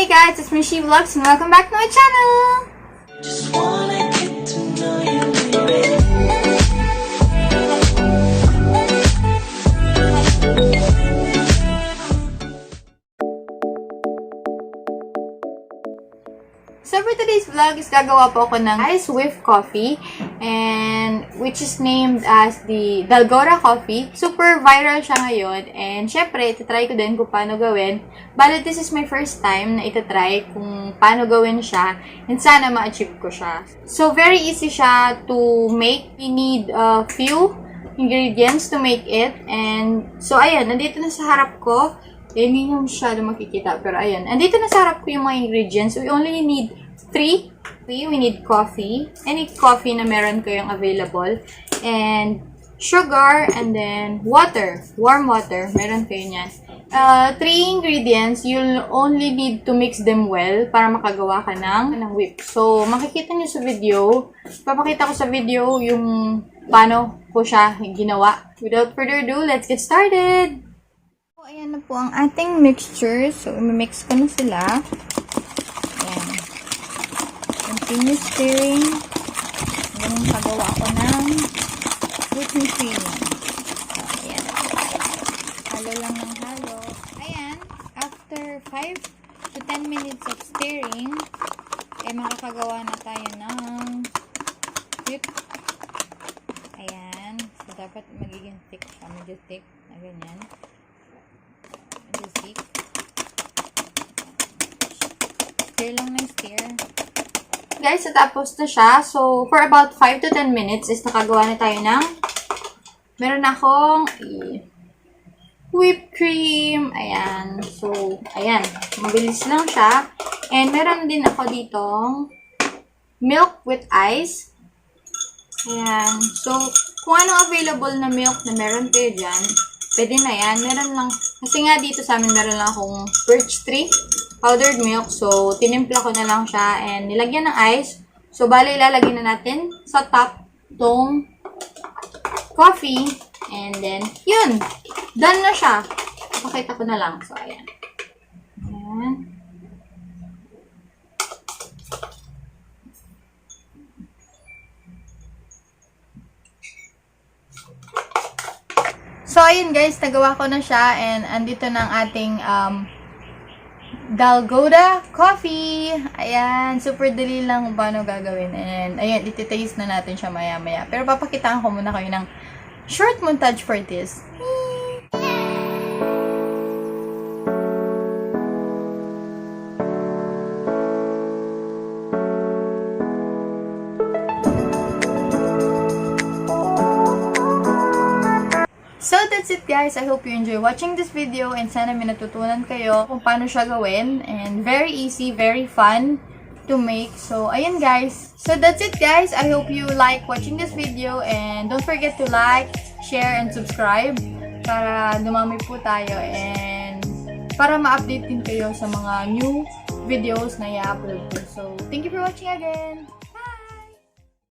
Hey guys, it's me SHIEVLOGS and welcome back to my channel! Just wanna get to know you, baby. So for today's vlog is gagawa po ako ng ice whiff coffee and which is named as the Dalgona coffee. Super viral siya ngayon and syempre itatry ko din kung paano gawin. Bale, this is my first time na itatry kung paano gawin siya and sana ma-achieve ko siya. So very easy siya to make. You need a few ingredients to make it and so ayan, nandito na sa harap ko. Hindi nyo masyado makikita pero ayan, nandito na sa harap ko yung mga ingredients. We only need 3. We need coffee. Any coffee na meron kayong available. And sugar and then water. Warm water. Meron kayo niyan. 3 ingredients. You'll only need to mix them well para makagawa ka ng whip. So, makikita nyo sa video. Papakita ko sa video yung paano ko siya ginawa. Without further ado, let's get started! So, ayan na po ang ating mixture. So, imimix ko na sila. Ayan. Continue stirring. Ganun pagawa ko ng whipping cream. So, ayan. Halo lang ng halo. Ayan. After 5 to 10 minutes of stirring, makakagawa na tayo ng whip. Ayan. So, dapat magiging thick siya. Medyo thick. Na ganyan. Medyo thick. Stir lang ng stir. Guys, natapos na siya. So, for about 5 to 10 minutes is nakagawa na tayo ng meron akong whipped cream. Ayan. So, ayan. Mabilis lang siya. And meron din ako ditong milk with ice. Ayan. So, kung ano available na milk na meron kayo dyan, pwede na yan. Meron lang. Kasi nga dito sa amin meron lang akong birch tree powdered milk. So, tinimpla ko na lang siya and nilagyan ng ice. So, bale, ilalagay na natin sa top tong coffee. And then, yun. Done na siya. Pakita ko na lang. So, ayan. Ayan. So, ayun guys. Nagawa ko na siya and andito na ang ating Dalgona coffee. Ayan, super dali lang kung paano gagawin. And ayan, ititaste na natin siya maya-maya. Pero papakitaan ko muna kayo ng short montage for this. So, that's it guys. I hope you enjoy watching this video and sana may natutunan kayo kung paano siya gawin. And very easy, very fun to make. So, ayan guys. So, that's it guys. I hope you like watching this video and don't forget to like, share, and subscribe para dumami po tayo and para ma-update din kayo sa mga new videos na i-upload ko. So, thank you for watching again.